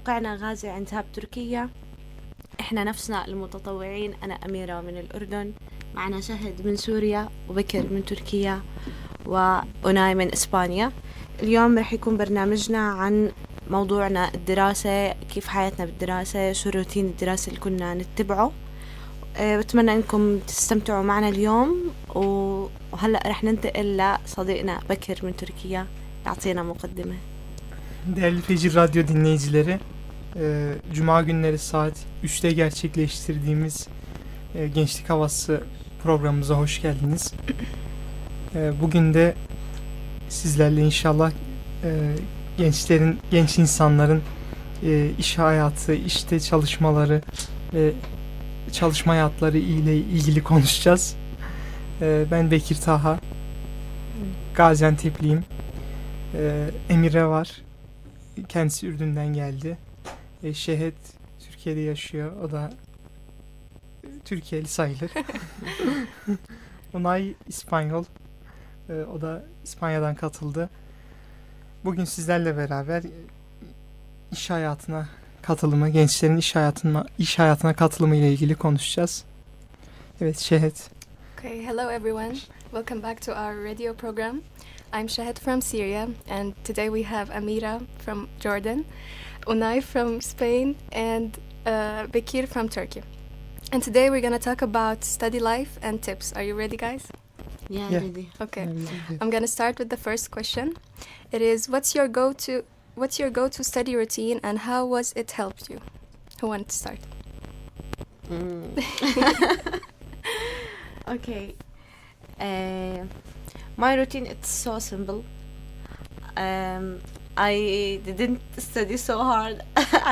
موقعنا غازي عنتاب تركيا. إحنا نفسنا المتطوعين، أنا أميرة من الأردن، معنا شهد من سوريا وبكر من تركيا وأناي من إسبانيا. اليوم رح يكون برنامجنا عن موضوعنا الدراسة، كيف حياتنا بالدراسة، شو روتين الدراسة اللي كنا نتبعه. بتمنى أنكم تستمتعوا معنا اليوم. وهلأ رح ننتقل لصديقنا بكر من Türkiye يعطينا مقدمة. Değerli Fecir Radyo dinleyicileri, Cuma günleri saat 3'te gerçekleştirdiğimiz Gençlik Havası programımıza hoş geldiniz. Bugün de sizlerle inşallah genç insanların iş hayatı, işte çalışmaları ve çalışma hayatları ile ilgili konuşacağız. Ben Bekir Taha, Gaziantep'liyim. Emire var, kendisi Ürdün'den geldi. Şehet Türkiye'de yaşıyor, o da Türkiye'li sayılır. Onay İspanyol, o da İspanya'dan katıldı. Bugün sizlerle beraber iş hayatına katılımı, gençlerin iş hayatına katılımı ile ilgili konuşacağız. Evet, Şehet. Okay, hello everyone. Welcome back to our radio program. I'm Shahed from Syria, and today we have Amira from Jordan, Unai from Spain, and Bekir from Turkey. And today we're going to talk about study life and tips. Are you ready, guys? Yeah. Ready. Okay. I'm going to start with the first question. It is, what's your go-to study routine, and how was it helped you? Who wants to start? Okay. My routine, it's so simple. I didn't study so hard.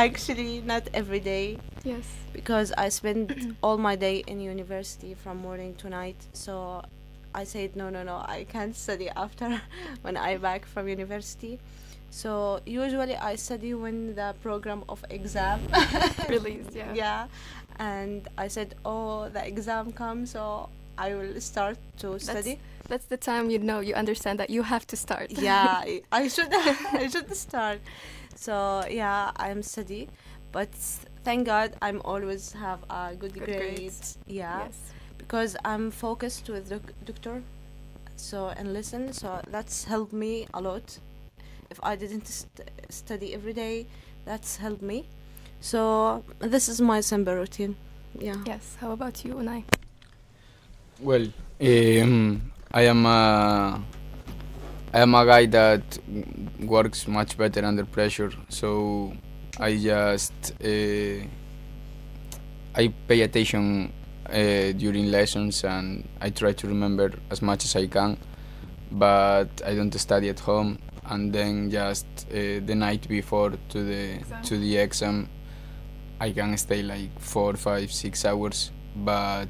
Actually, not every day. Yes. Because I spent all my day in university from morning to night. So I said, no, I can't study after when I back from university. So usually I study when the program of exam Released, yeah. Yeah. And I said, the exam comes, so I will start to study. That's the time you understand that you have to start. Yeah, I should start. So yeah, I'm study, but thank God I'm always have a good grades. Yeah, Yes. because I'm focused with the doctor, so and listen. So that's helped me a lot. If I didn't study every day, that's helped me. So this is my simple routine. Yeah. Yes. How about you, Unai? Well, I am a guy that works much better under pressure. So I just I pay attention during lessons, and I try to remember as much as I can. But I don't study at home, and then just the night before to the exam, I can stay like 4, 5, 6 hours. But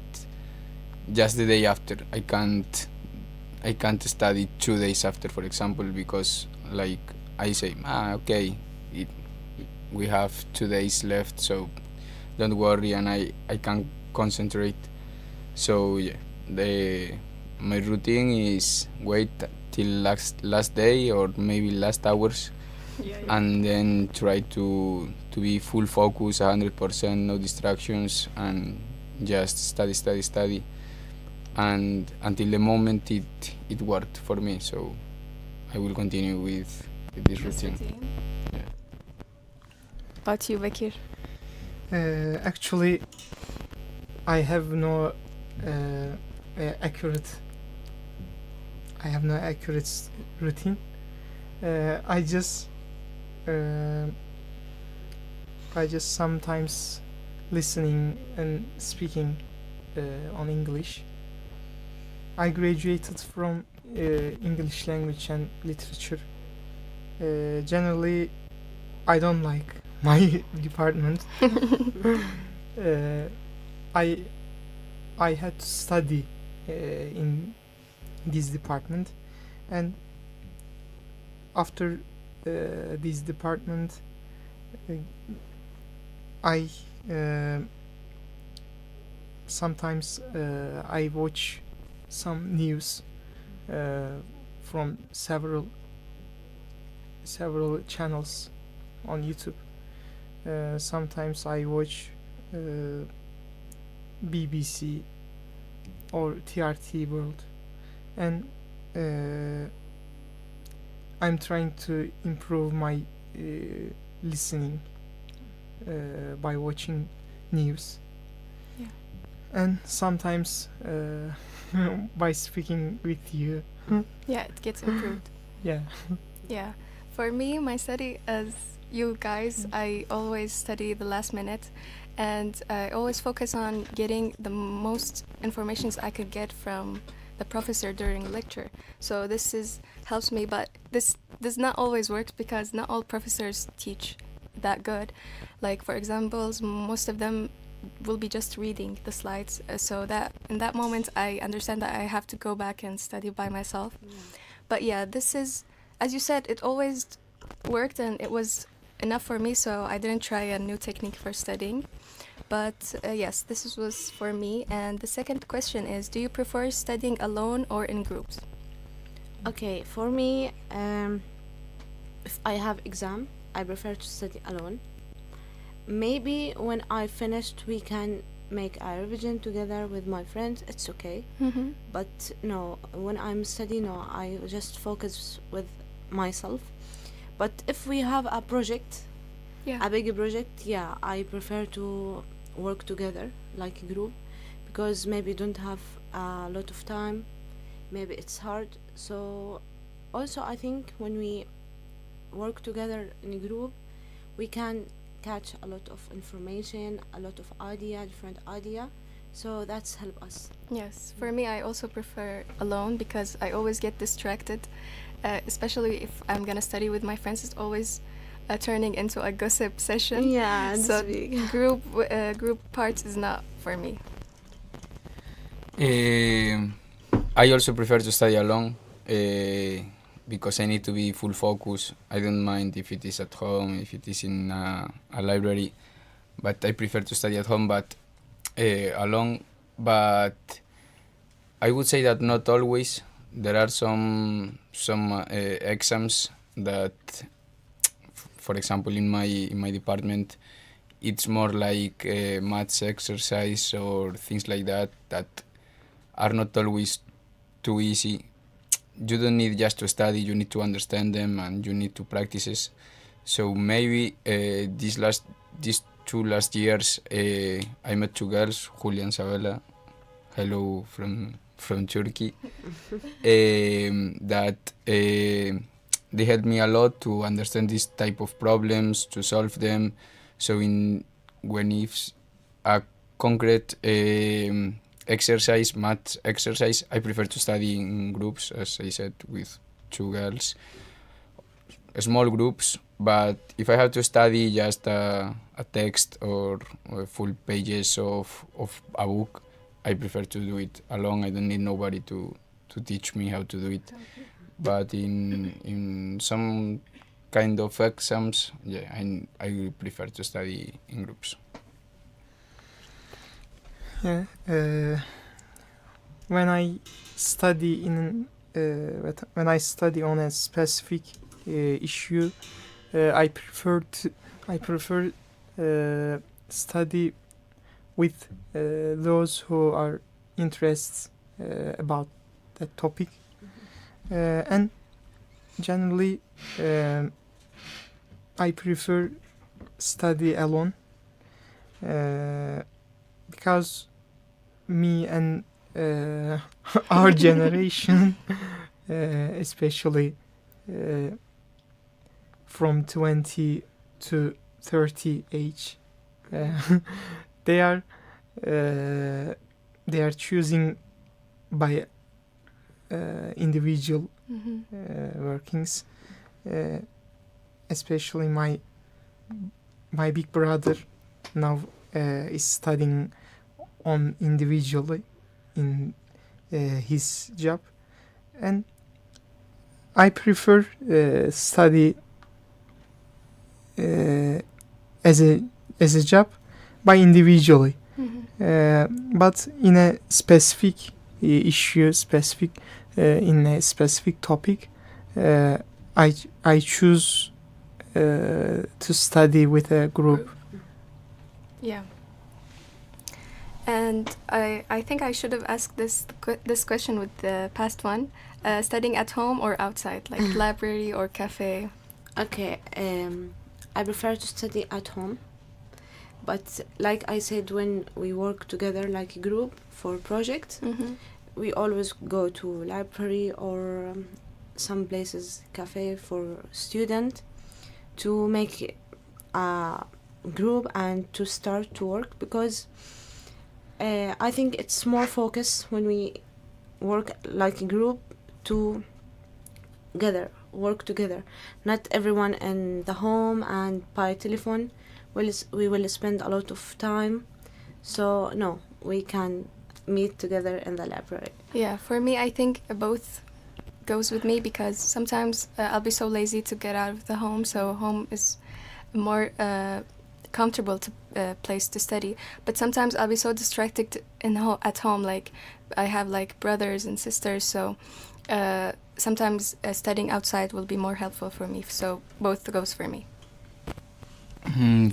just the day after, I can't study 2 days after, for example, because like I say, okay, we have 2 days left, so don't worry, and I can concentrate. So yeah, my routine is wait till last day or maybe last hours, and then try to be full focus, 100%, no distractions, and just study. And until the moment it worked for me, so I will continue with this routine. Yeah. About you, Bekir? Actually, I have no accurate routine. I just sometimes listening and speaking on English. I graduated from English language and literature. Generally, I don't like my department. I had to study in this department, and after this department, I sometimes I watch some news from several channels on YouTube. Sometimes I watch BBC or TRT World, and I'm trying to improve my listening by watching news. Yeah. And sometimes by speaking with you. Yeah, it gets improved. Yeah. Yeah. For me, my study, as you guys, I always study the last minute, and I always focus on getting the most informations I could get from the professor during lecture. So this helps me, but this does not always work because not all professors teach that good. Like, for example, most of them will be just reading the slides, so that in that moment I understand that I have to go back and study by myself. But yeah, this is, as you said, it always worked and it was enough for me, so I didn't try a new technique for studying. But yes, was for me. And the second question is, do you prefer studying alone or in groups? Okay, for me, if I have exam, I prefer to study alone. Maybe when I finished, we can make a revision together with my friends. It's okay. Mm-hmm. But no, when I'm studying, no, I just focus with myself. But if we have a project, Yeah. a big project, yeah, I prefer to work together like a group, because maybe don't have a lot of time, maybe it's hard. So also I think when we work together in a group, we can catch a lot of information, a lot of different idea, so that's help us. Yes, for me, I also prefer alone because I always get distracted, especially if I'm gonna study with my friends. It's always turning into a gossip session. Yeah, So group parts is not for me. I also prefer to study alone because I need to be full focus. I don't mind if it is at home, if it is in a library, but I prefer to study at home, but alone. But I would say that not always. There are some exams that, for example, in my department, it's more like maths exercise or things like that are not always too easy. You don't need just to study, you need to understand them and you need to practice it. So maybe these 2 last years I met 2 girls, Julia and Sabella, hello from Turkey, that they helped me a lot to understand this type of problems, to solve them. So when it's a concrete math exercise, I prefer to study in groups, as I said, with 2 girls, small groups. But if I have to study just a text or full pages of a book, I prefer to do it alone. I don't need nobody to teach me how to do it. But in some kind of exams, yeah, I prefer to study in groups. Yeah. When I study on a specific issue, I prefer study with those who are interested about that topic, and generally I prefer study alone because me and our generation, especially from 20 to 30 age, they are choosing by individual workings. Especially my big brother now is studying on individually in his job, and I prefer study as a job by individually, but in a specific issue, in a specific topic, I choose to study with a group. Yeah. And I think I should have asked this question with the past one. Studying at home or outside, like library or cafe? Okay, I prefer to study at home. But like I said, when we work together like a group for project, we always go to library or some places, cafe for student, to make a group and to start to work, because I think it's more focus when we work like a group work together. Not everyone in the home and by telephone. We will spend a lot of time. So no, we can meet together in the library. Yeah, for me, I think both goes with me, because sometimes I'll be so lazy to get out of the home, so home is more comfortable place to study. But sometimes I'll be so distracted at home, like I have like brothers and sisters, so sometimes studying outside will be more helpful for me. So both goes for me.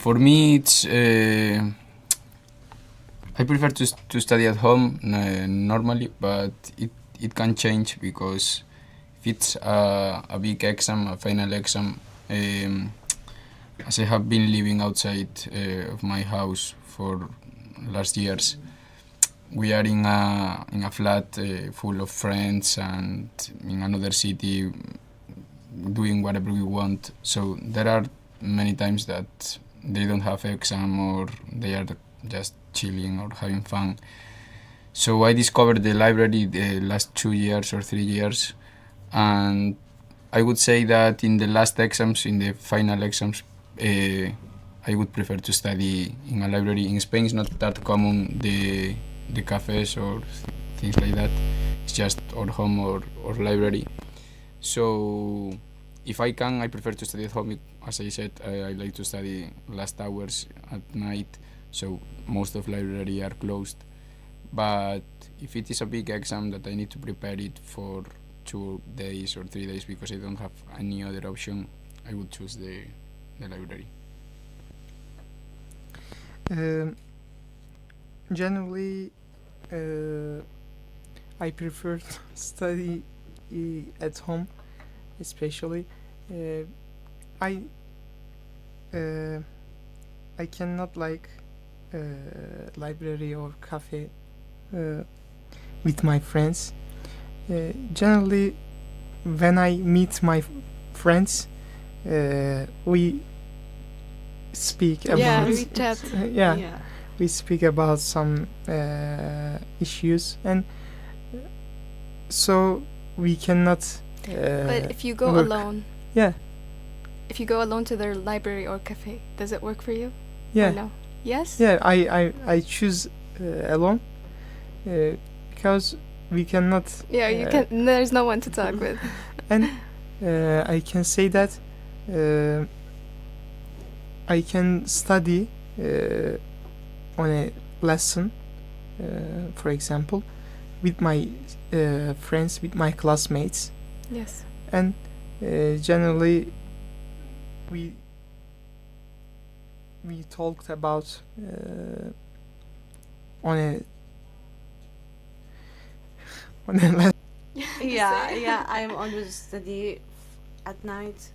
For me, it's I prefer to study at home normally, but it can change, because if it's a big exam, a final exam, as I have been living outside of my house for last years, we are in a flat full of friends and in another city doing whatever we want. So there are many times that they don't have exam or they are just chilling or having fun. So I discovered the library the last 2 years or 3 years, and I would say that in the last exams, in the final exams, I would prefer to study in a library. In Spain, it's not that common, the cafes or things like that. It's just or home or library. So if I can, I prefer to study at home. As I said, I like to study last hours at night, so most of library are closed. But if it is a big exam that I need to prepare it for 2 days or 3 days because I don't have any other option, I would choose the library. Generally, I prefer to study at home, especially. I cannot like library or cafe with my friends. Generally, when I meet my friends, we speak about we chat. we speak about some issues, and so we cannot. But if you go work. alone, Yeah, if you go alone to their library or cafe, does it work for you? yeah. Or no? Yes? Yeah, I choose alone because we cannot. Yeah, you can. There's no one to talk with. And I can say that I can study on a lesson, for example, with my friends, with my classmates, Yes. and generally we talked about on a lesson. Yeah, I'm always study at night.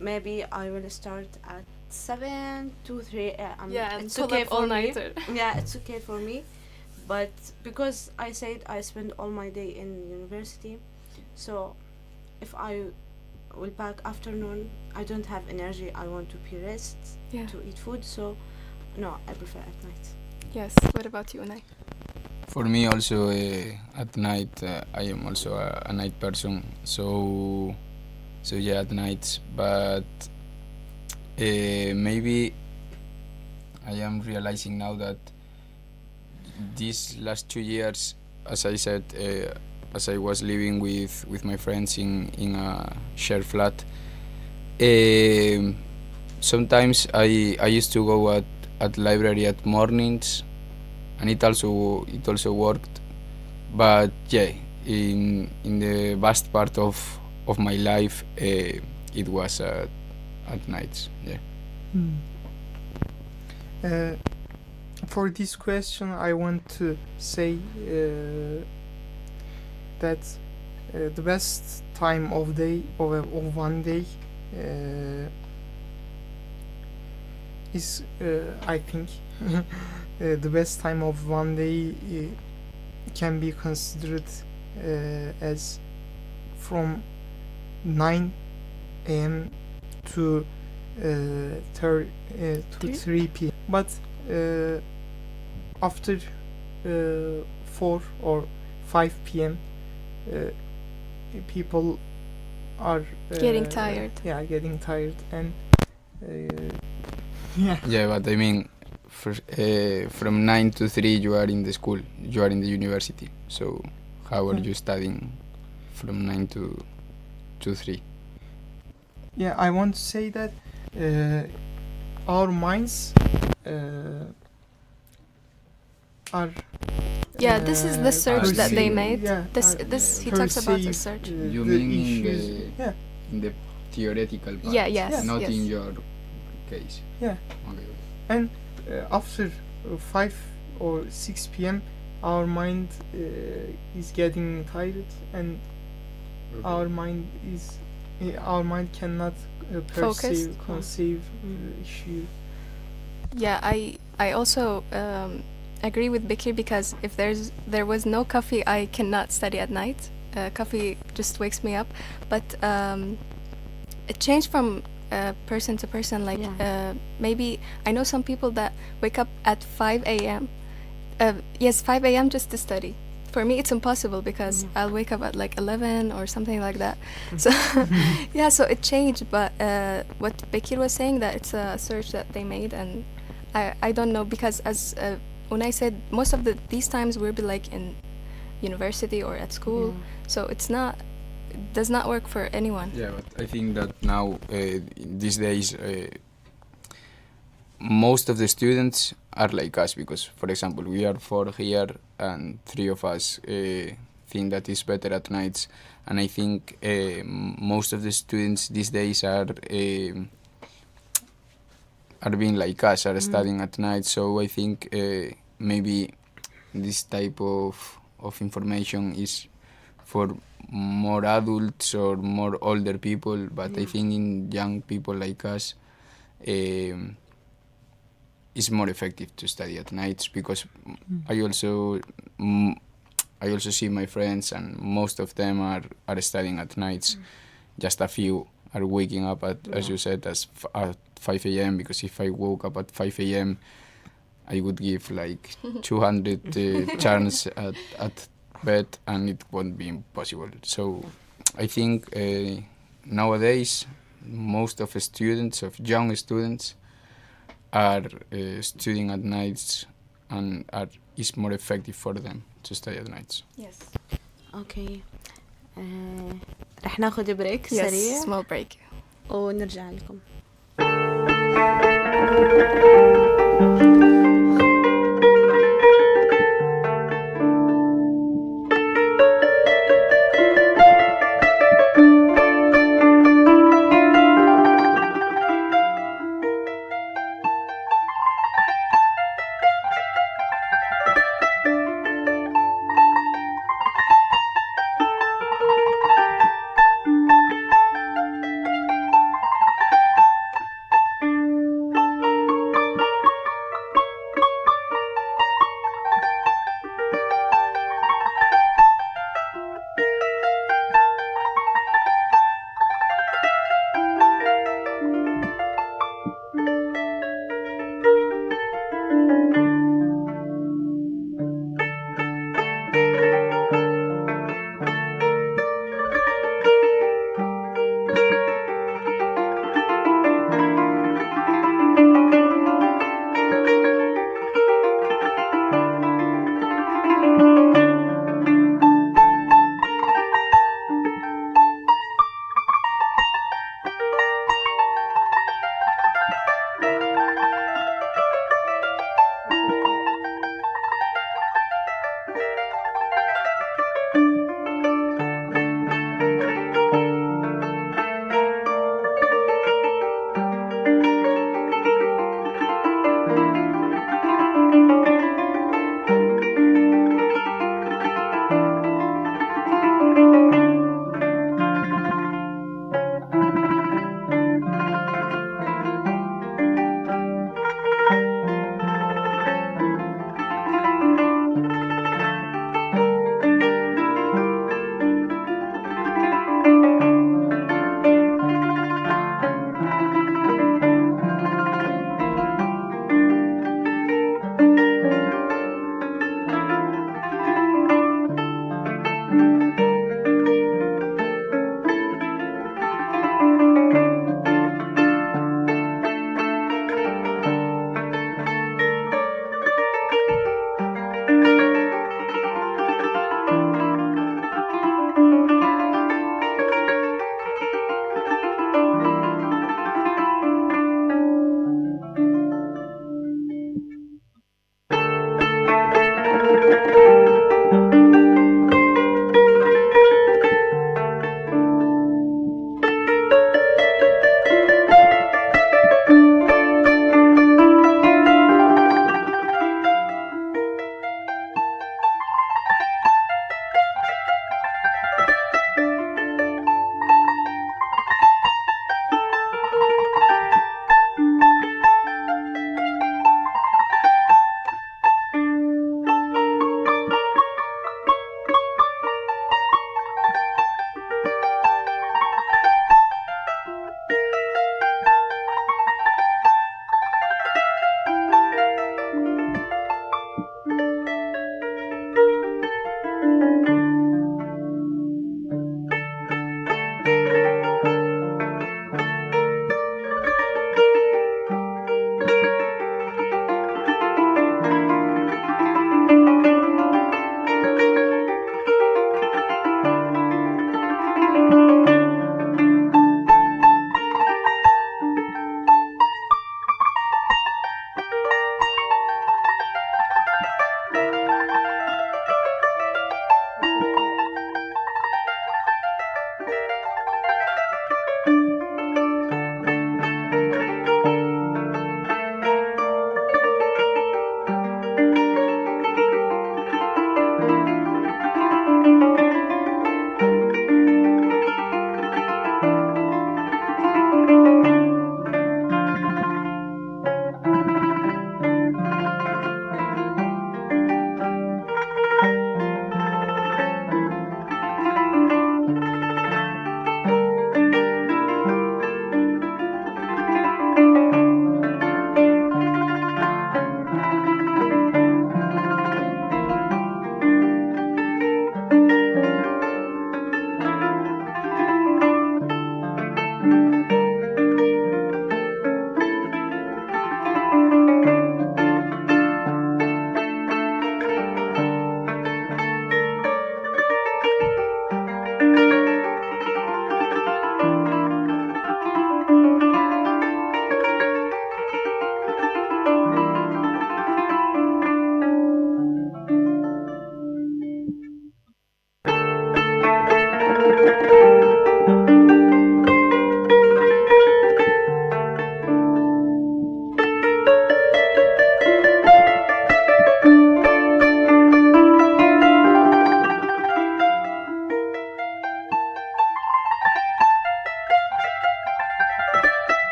Maybe I will start at 7 to 3 a.m. Yeah, and it's pull okay up for all me. nighter. Yeah, it's okay for me. But because I said I spend all my day in university, so if I will back afternoon, I don't have energy. I want to be rest, Yeah. to eat food. So no, I prefer at night. Yes. What about you, Unai? For me also at night, I am also a night person, so yeah, at night. But maybe I am realizing now that these last 2 years, as I said, as I was living with my friends in a shared flat, sometimes I used to go at library at mornings, and it also worked. But yeah, in the vast part of my life, it was at nights. Yeah. For this question, I want to say that the best time of one day is I think the best time of one day can be considered as from 9 a.m. to 3 p.m. But after 4 or 5 p.m. People are Getting tired. Yeah, getting tired, and yeah. Yeah, but I mean, from 9 to 3 you are in the school, you are in the university. So how are you studying from 9 to 3? Yeah, I want to say that our minds are. Yeah, this is the search that they made. Yeah, This he talks about the perceive, search. You the mean issues. Yeah, in the theoretical part? Yeah, yes, Not yes. in your case? yeah. Okay. And after 5 or 6 p.m., our mind is getting tired, and our mind cannot Focused. conceive issue. Yeah, I also agree with Bikir, because if there was no coffee, I cannot study at night. Coffee just wakes me up, but it changed from person to person. Like maybe I know some people that wake up at 5 a.m. Yes, 5 a.m. just to study. For me, it's impossible because I'll wake up at like 11 or something like that. So yeah, so it changed. But what Bekir was saying, that it's a search that they made, and I don't know, because as Unai said, most of these times we'll be like in university or at school, so it does not work for anyone. Yeah, but I think that now these days most of the students are like us, because for example we are 4 here and 3 of us think that it's better at nights, and I think most of the students these days are being like us, are studying at night. So I think maybe this type of information is for more adults or more older people, but I think in young people like us it's more effective to study at nights, because I also see my friends, and most of them are studying at nights. Just a few are waking up at, as you said, at 5 a.m. because if I woke up at 5 a.m. I would give like 200 chance at bed, and it won't be possible. So I think nowadays most of young students are studying at nights, and it's more effective for them to study at nights. Yes. اوكي رح ناخذ بريك Yes, سريع small break. ونرجع لكم.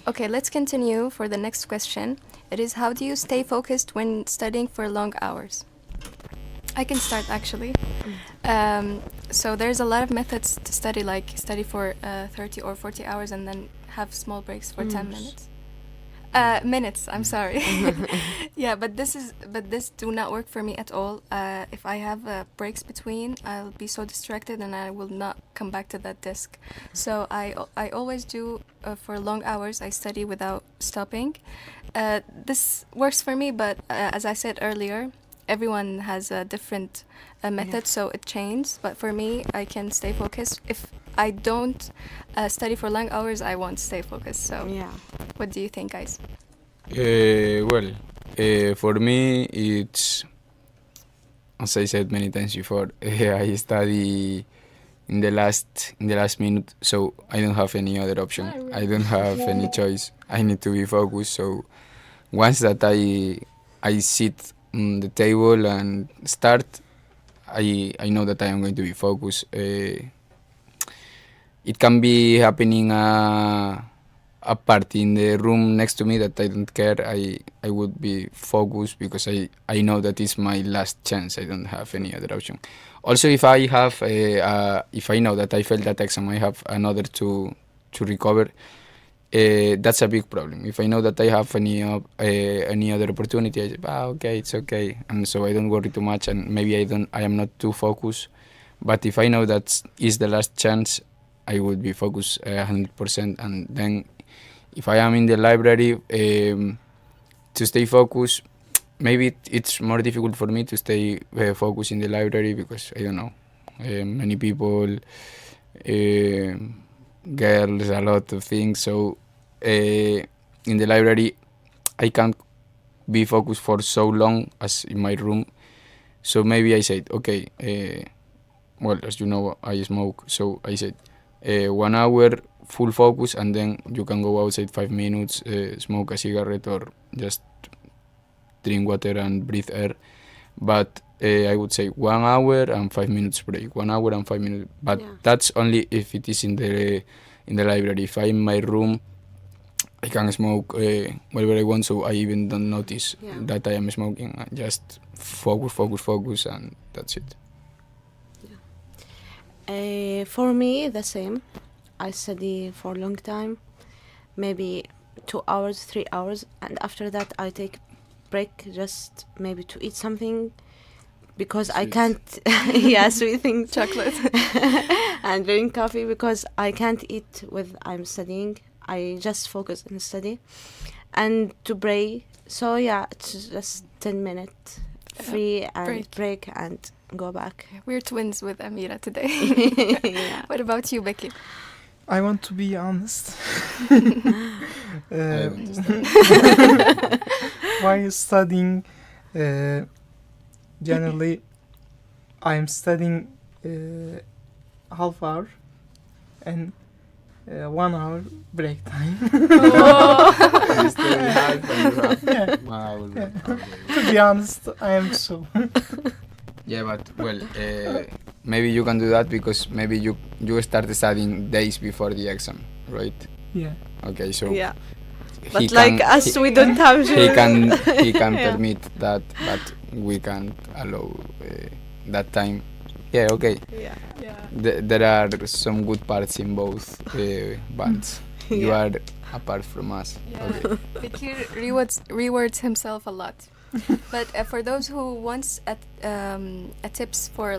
Okay, let's continue for the next question. It is, how do you stay focused when studying for long hours? I can start actually. So there's a lot of methods to study, like study for 30 or 40 hours and then have small breaks for 10 minutes. Minutes, I'm sorry. Yeah, but this do not work for me at all. If I have breaks between, I'll be so distracted and I will not come back to that desk. So I always do for long hours. I study without stopping. This works for me, but as I said earlier, everyone has a different method, so it changes. But for me, I can stay focused. If I don't study for long hours, I won't stay focused. So what do you think, guys? For me, it's, as I said many times before, I study in the last minute, so I don't have any other option. I don't have any choice. I need to be focused. So once that I sit on the table and start, I know that I am going to be focused. It can be happening a party in the room next to me that I don't care. I would be focused because I know that it's my last chance. I don't have any other option. Also, if I have if I know that I failed that exam, I have another to recover. That's a big problem. If I know that I have any other opportunity, I say, okay, it's okay, and so I don't worry too much, and maybe I am not too focused. But if I know that is the last chance, I would be focused 100%. And then, if I am in the library, to stay focused, maybe it's more difficult for me to stay focused in the library because I don't know, many people. Girls, a lot of things. So in the library, I can't be focused for so long as in my room. So maybe I said, okay, as you know, I smoke. So I said 1 hour full focus, and then you can go outside 5 minutes, smoke a cigarette, or just drink water and breathe air. But I would say 1 hour and 5 minutes break. 1 hour and 5 minutes. But that's only if it is in the library. If I'm in my room, I can smoke whatever I want, so I even don't notice that I am smoking. I just focus, and that's it. For me, the same. I study for a long time, maybe 2 hours, 3 hours, and after that I take break just maybe to eat something because Sweets. I can't sweet things, Chocolate. and drink coffee because I can't eat with I'm studying. I just focus on study and to pray. So it's just 10 minutes free and break and go back. We're twins with Amira today. What about you, Becky? I want to be honest. While studying, generally, I'm studying half hour and 1 hour break time. To be honest, I am so. Yeah, but maybe you can do that because maybe you start studying days before the exam, right? Yeah. Okay, so but like us, we don't have. He can permit that, but we can't allow that time. Yeah, okay. Yeah. There are some good parts in both bands. You are apart from us. Yeah. Okay. Bekir rewards himself a lot. But for those who wants a tips for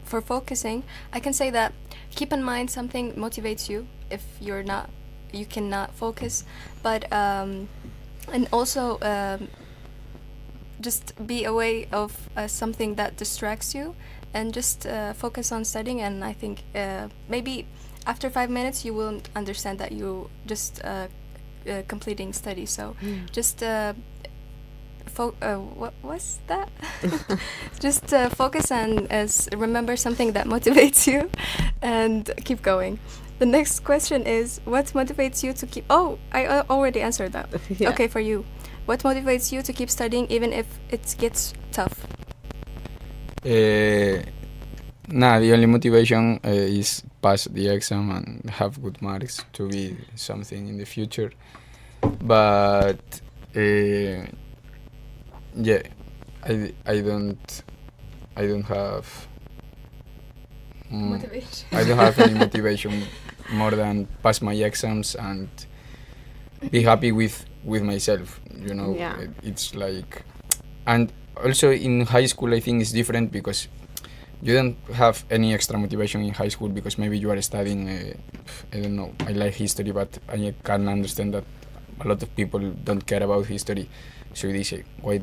for focusing, I can say that keep in mind something motivates you if you cannot focus, but and also just be away of something that distracts you and just focus on studying. And I think maybe after 5 minutes you will understand that you just completing study. So just what was that? Just focus and remember something that motivates you and keep going. The next question is, what motivates you to keep... Oh, I already answered that. Yeah. Okay, for you. What motivates you to keep studying even if it gets tough? The only motivation is pass the exam and have good marks to be something in the future. But yeah, I don't have Motivation. I don't have any motivation more than pass my exams and be happy with myself. You know, Yeah. It's like, and also in high school I think it's different because you don't have any extra motivation in high school because maybe you are studying. I don't know. I like history, but I can understand that a lot of people don't care about history. So they say, why